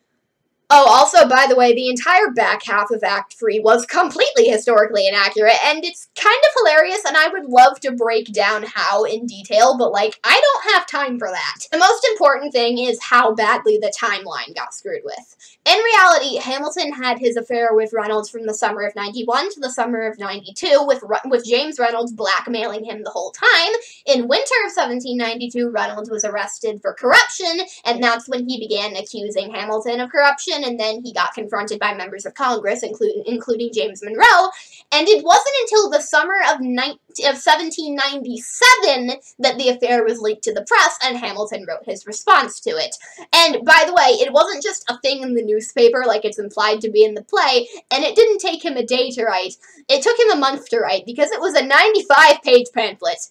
Oh, also, by the way, the entire back half of Act 3 was completely historically inaccurate, and it's kind of hilarious, and I would love to break down how in detail, but, like, I don't have time for that. The most important thing is how badly the timeline got screwed with. In reality, Hamilton had his affair with Reynolds from the summer of 91 to the summer of 92, with James Reynolds blackmailing him the whole time. In winter of 1792, Reynolds was arrested for corruption, and that's when he began accusing Hamilton of corruption, and then he got confronted by members of Congress, including James Monroe, and it wasn't until the summer of 1797 that the affair was leaked to the press, and Hamilton wrote his response to it. And, by the way, it wasn't just a thing in the newspaper like it's implied to be in the play, and it didn't take him a day to write. It took him a month to write, because it was a 95-page pamphlet.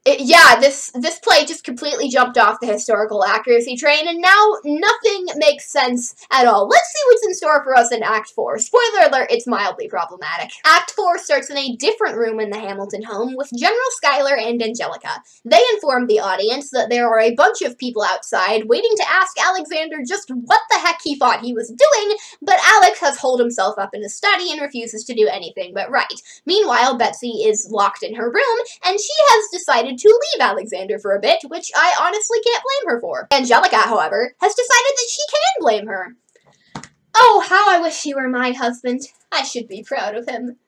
This play just completely jumped off the historical accuracy train, and now nothing makes sense at all. Let's see what's in store for us in Act 4. Spoiler alert, it's mildly problematic. Act 4 starts in a different room in the Hamilton home with General Schuyler and Angelica. They inform the audience that there are a bunch of people outside waiting to ask Alexander just what the heck he thought he was doing, but Alex has holed himself up in his study and refuses to do anything but write. Meanwhile, Betsy is locked in her room, and she has decided to leave Alexander for a bit, which I honestly can't blame her for. Angelica, however, has decided that she can blame her. Oh, how I wish he were my husband. I should be proud of him.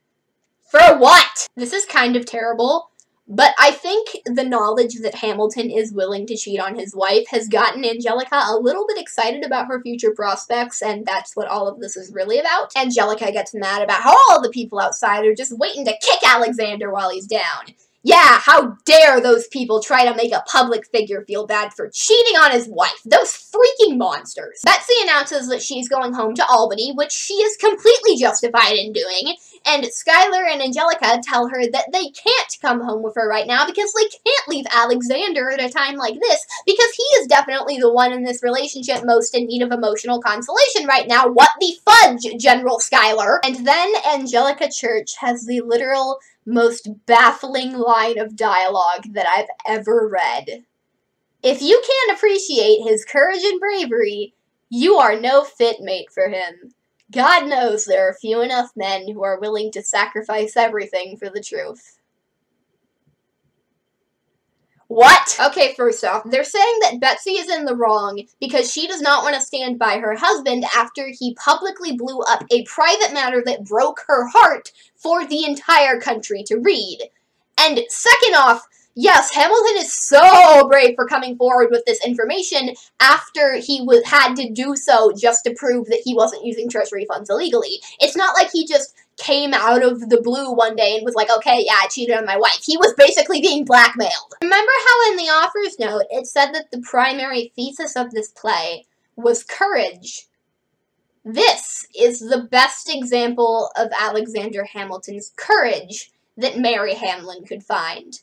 For what? This is kind of terrible, but I think the knowledge that Hamilton is willing to cheat on his wife has gotten Angelica a little bit excited about her future prospects, and that's what all of this is really about. Angelica gets mad about how all the people outside are just waiting to kick Alexander while he's down. Yeah, how dare those people try to make a public figure feel bad for cheating on his wife. Those freaking monsters. Betsy announces that she's going home to Albany, which she is completely justified in doing, and Schuyler and Angelica tell her that they can't come home with her right now because they can't leave Alexander at a time like this because he is definitely the one in this relationship most in need of emotional consolation right now. What the fudge, General Schuyler? And then Angelica Church has the literal most baffling line of dialogue that I've ever read. If you can't appreciate his courage and bravery, you are no fit mate for him. God knows there are few enough men who are willing to sacrifice everything for the truth. What? Okay, first off, they're saying that Betsy is in the wrong because she does not want to stand by her husband after he publicly blew up a private matter that broke her heart for the entire country to read. And second off, yes, Hamilton is so brave for coming forward with this information after he had to do so just to prove that he wasn't using Treasury funds illegally. It's not like he just came out of the blue one day and was like, okay, yeah, I cheated on my wife. He was basically being blackmailed. Remember how in the author's note it said that the primary thesis of this play was courage? This is the best example of Alexander Hamilton's courage that Mary Hamlin could find.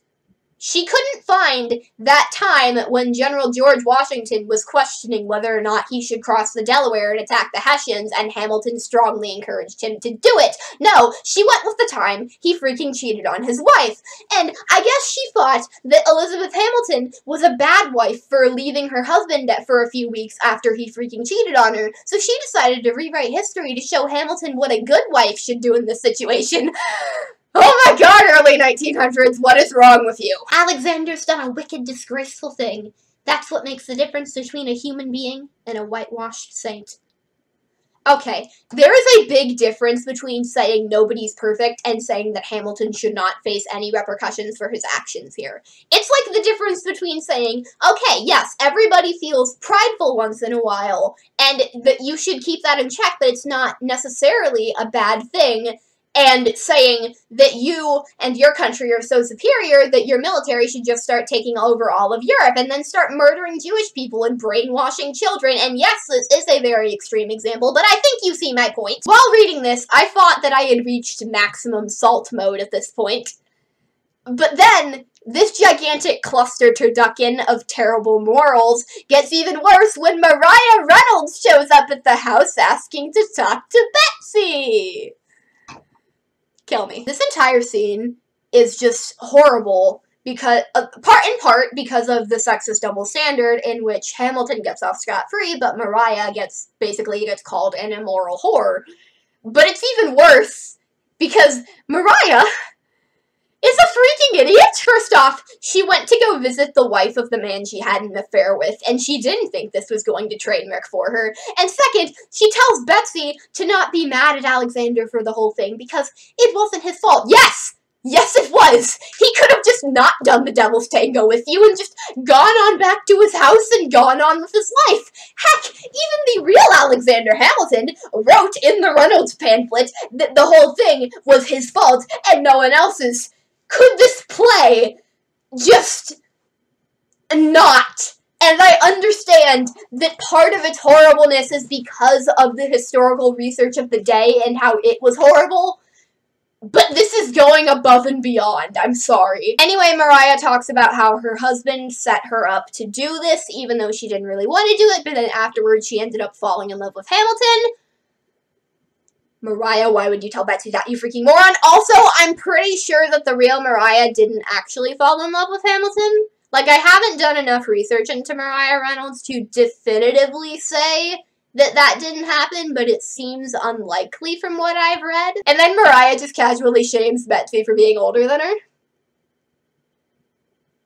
She couldn't find that time when General George Washington was questioning whether or not he should cross the Delaware and attack the Hessians, and Hamilton strongly encouraged him to do it. No, she went with the time he freaking cheated on his wife. And I guess she thought that Elizabeth Hamilton was a bad wife for leaving her husband for a few weeks after he freaking cheated on her, so she decided to rewrite history to show Hamilton what a good wife should do in this situation. Oh my god, early 1900s, what is wrong with you? Alexander's done a wicked, disgraceful thing. That's what makes the difference between a human being and a whitewashed saint. Okay, there is a big difference between saying nobody's perfect and saying that Hamilton should not face any repercussions for his actions here. It's like the difference between saying, okay, yes, everybody feels prideful once in a while, and that you should keep that in check, but it's not necessarily a bad thing, and saying that you and your country are so superior that your military should just start taking over all of Europe and then start murdering Jewish people and brainwashing children. And yes, this is a very extreme example, but I think you see my point. While reading this, I thought that I had reached maximum salt mode at this point. But then, this gigantic cluster turducken of terrible morals gets even worse when Mariah Reynolds shows up at the house asking to talk to Betsy. Kill me. This entire scene is just horrible because, in part because of the sexist double standard in which Hamilton gets off scot-free, but Mariah gets called an immoral whore. But it's even worse because Mariah is a freaking idiot. First off, she went to go visit the wife of the man she had an affair with, and she didn't think this was going to trademark for her. And second, she tells Betsy to not be mad at Alexander for the whole thing because it wasn't his fault. Yes! Yes, it was! He could have just not done the devil's tango with you and just gone on back to his house and gone on with his life. Heck, even the real Alexander Hamilton wrote in the Reynolds pamphlet that the whole thing was his fault and no one else's. Could this play just not? And I understand that part of its horribleness is because of the historical research of the day and how it was horrible, but this is going above and beyond. I'm sorry. Anyway, Mariah talks about how her husband set her up to do this, even though she didn't really want to do it, but then afterwards she ended up falling in love with Hamilton. Mariah, why would you tell Betsy that, you freaking moron? Also, I'm pretty sure that the real Mariah didn't actually fall in love with Hamilton. Like, I haven't done enough research into Mariah Reynolds to definitively say that that didn't happen, but it seems unlikely from what I've read. And then Mariah just casually shames Betsy for being older than her.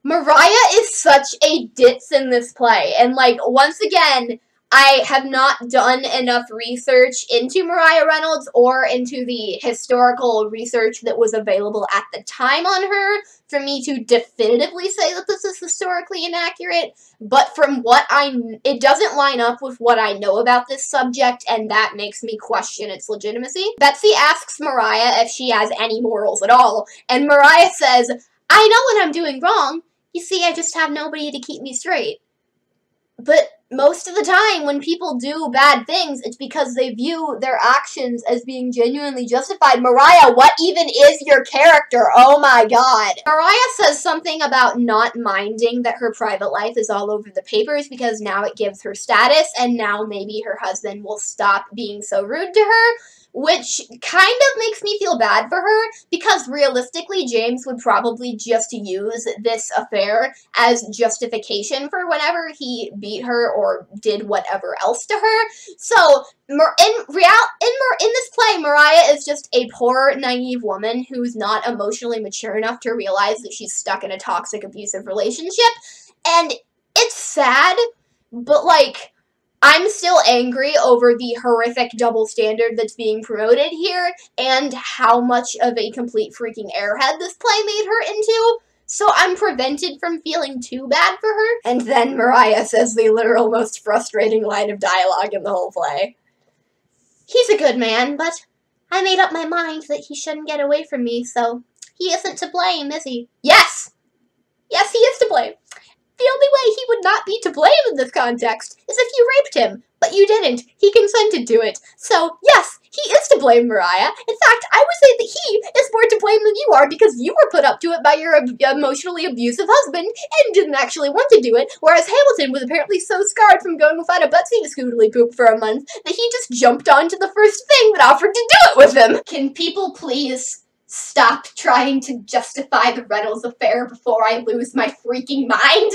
Mariah is such a ditz in this play, and, like, once again, I have not done enough research into Mariah Reynolds or into the historical research that was available at the time on her for me to definitively say that this is historically inaccurate, but from what it doesn't line up with what I know about this subject, and that makes me question its legitimacy. Betsy asks Mariah if she has any morals at all, and Mariah says, I know when I'm doing wrong. You see, I just have nobody to keep me straight. But most of the time, when people do bad things, it's because they view their actions as being genuinely justified. Mariah, what even is your character? Oh my god. Mariah says something about not minding that her private life is all over the papers because now it gives her status, and now maybe her husband will stop being so rude to her, which kind of makes me feel bad for her, because realistically, James would probably just use this affair as justification for whenever he beat her or did whatever else to her. So, in this play, Mariah is just a poor, naive woman who's not emotionally mature enough to realize that she's stuck in a toxic, abusive relationship, and it's sad, but, like, I'm still angry over the horrific double standard that's being promoted here, and how much of a complete freaking airhead this play made her into, so I'm prevented from feeling too bad for her. And then Mariah says the literal most frustrating line of dialogue in the whole play. He's a good man, but I made up my mind that he shouldn't get away from me, so he isn't to blame, is he? Yes! Yes, he is to blame. The only way he would not be to blame in this context is if you raped him, but you didn't. He consented to it. So, yes, he is to blame, Mariah. In fact, I would say that he is more to blame than you are, because you were put up to it by your emotionally abusive husband and didn't actually want to do it, whereas Hamilton was apparently so scarred from going without a Betsy to scootily poop for a month that he just jumped onto the first thing that offered to do it with him. Can people please stop trying to justify the Reynolds affair before I lose my freaking mind?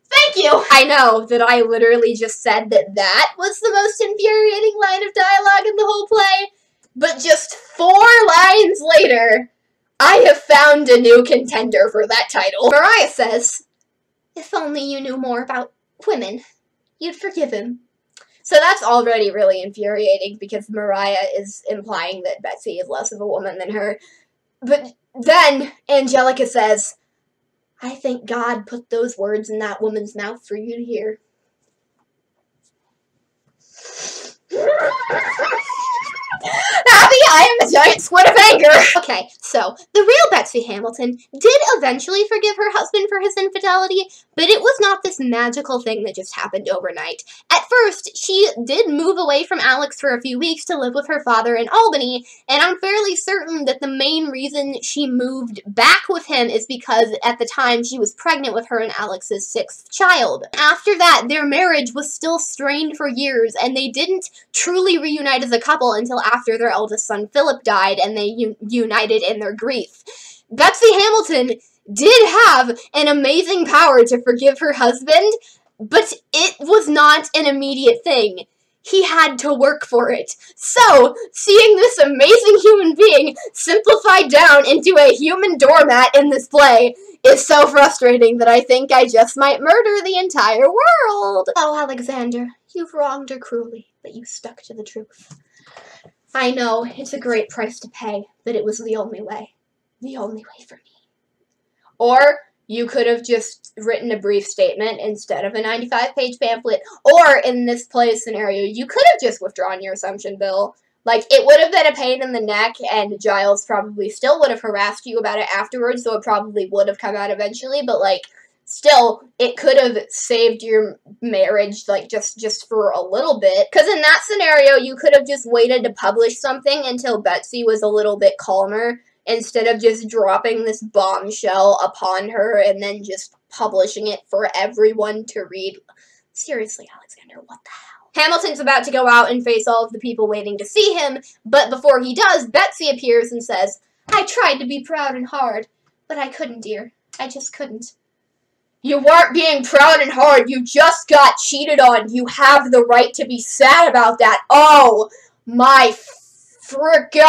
Thank you! I know that I literally just said that that was the most infuriating line of dialogue in the whole play, but just 4 lines later, I have found a new contender for that title. Mariah says, if only you knew more about women, you'd forgive him. So that's already really infuriating, because Mariah is implying that Betsy is less of a woman than her. But then Angelica says, I think God put those words in that woman's mouth for you to hear. Happy, I am a giant squid of anger! Okay, so, the real Betsy Hamilton did eventually forgive her husband for his infidelity, but it was not this magical thing that just happened overnight. At first, she did move away from Alex for a few weeks to live with her father in Albany, and I'm fairly certain that the main reason she moved back with him is because at the time she was pregnant with her and Alex's 6th child. After that, their marriage was still strained for years, and they didn't truly reunite as a couple until after their eldest son Philip died, and they united in their grief. Betsy Hamilton did have an amazing power to forgive her husband, but it was not an immediate thing. He had to work for it. So, seeing this amazing human being simplified down into a human doormat in this play is so frustrating that I think I just might murder the entire world. Oh, Alexander, you've wronged her cruelly, but you stuck to the truth. I know, it's a great price to pay, but it was the only way. The only way for me. Or, you could have just written a brief statement instead of a 95-page pamphlet. Or, in this play scenario, you could have just withdrawn your assumption bill. Like, it would have been a pain in the neck, and Giles probably still would have harassed you about it afterwards, so it probably would have come out eventually, but, like, still, it could have saved your marriage, like, just for a little bit. Because in that scenario, you could have just waited to publish something until Betsy was a little bit calmer, instead of just dropping this bombshell upon her and then just publishing it for everyone to read. Seriously, Alexander, what the hell? Hamilton's about to go out and face all of the people waiting to see him, but before he does, Betsy appears and says, I tried to be proud and hard, but I couldn't, dear. I just couldn't. You weren't being proud and hard. You just got cheated on. You have the right to be sad about that. Oh, my fricka.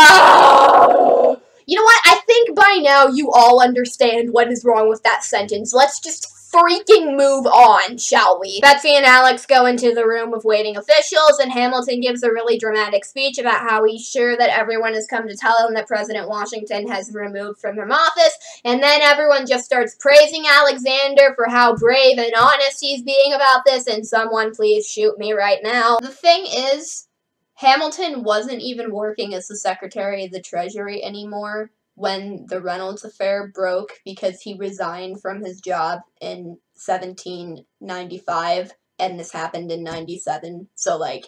You know what? I think by now you all understand what is wrong with that sentence. Let's just freaking move on, shall we? Betsy and Alex go into the room of waiting officials, and Hamilton gives a really dramatic speech about how he's sure that everyone has come to tell him that President Washington has removed from her office, and then everyone just starts praising Alexander for how brave and honest he's being about this, and someone please shoot me right now. The thing is, Hamilton wasn't even working as the Secretary of the Treasury anymore when the Reynolds affair broke, because he resigned from his job in 1795, and this happened in 97. So, like,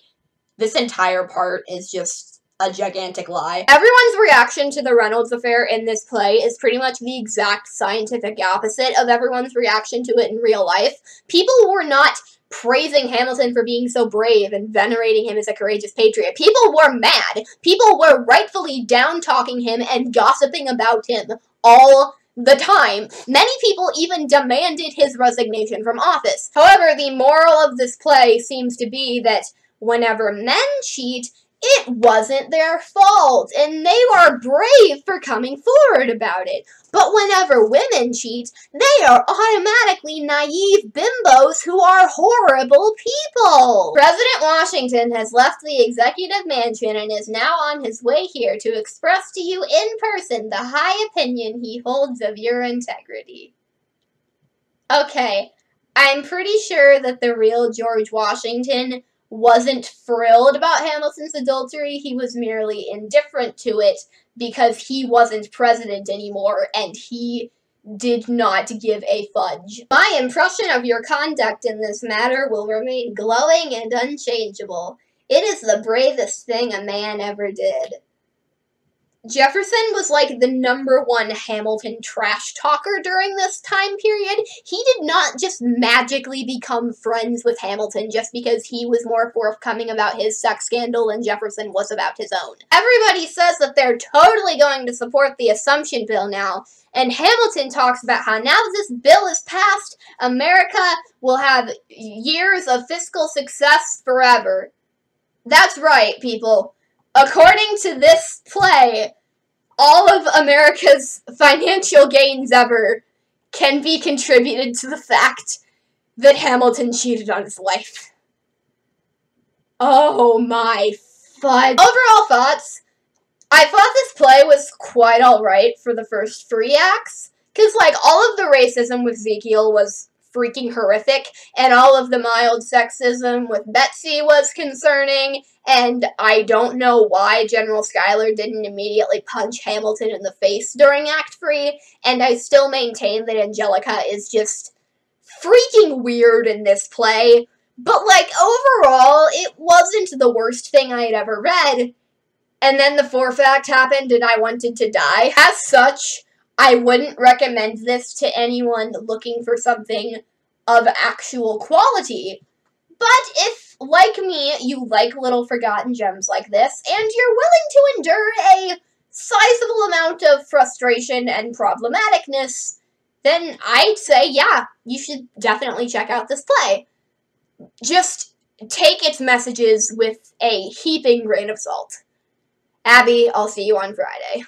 this entire part is just a gigantic lie. Everyone's reaction to the Reynolds affair in this play is pretty much the exact scientific opposite of everyone's reaction to it in real life. People were not praising Hamilton for being so brave and venerating him as a courageous patriot. People were mad. People were rightfully down-talking him and gossiping about him all the time. Many people even demanded his resignation from office. However, the moral of this play seems to be that whenever men cheat, it wasn't their fault, and they are brave for coming forward about it. But whenever women cheat, they are automatically naive bimbos who are horrible people. President Washington has left the executive mansion and is now on his way here to express to you in person the high opinion he holds of your integrity. Okay, I'm pretty sure that the real George Washington wasn't thrilled about Hamilton's adultery. He was merely indifferent to it because he wasn't president anymore and he did not give a fudge. My impression of your conduct in this matter will remain glowing and unchangeable. It is the bravest thing a man ever did. Jefferson was like the #1 Hamilton trash talker during this time period. He did not just magically become friends with Hamilton just because he was more forthcoming about his sex scandal than Jefferson was about his own. Everybody says that they're totally going to support the Assumption Bill now, and Hamilton talks about how now that this bill is passed, America will have years of fiscal success forever. That's right, people. According to this play, all of America's financial gains ever can be contributed to the fact that Hamilton cheated on his wife. Oh my fudge. Overall thoughts, I thought this play was quite alright for the first 3 acts, because, like, all of the racism with Ezekiel was freaking horrific, and all of the mild sexism with Betsy was concerning, and I don't know why General Schuyler didn't immediately punch Hamilton in the face during Act 3, and I still maintain that Angelica is just freaking weird in this play, but, like, overall, it wasn't the worst thing I had ever read, and then the 4th act happened and I wanted to die. As such, I wouldn't recommend this to anyone looking for something of actual quality. But if, like me, you like little forgotten gems like this, and you're willing to endure a sizable amount of frustration and problematicness, then I'd say, yeah, you should definitely check out this play. Just take its messages with a heaping grain of salt. Abby, I'll see you on Friday.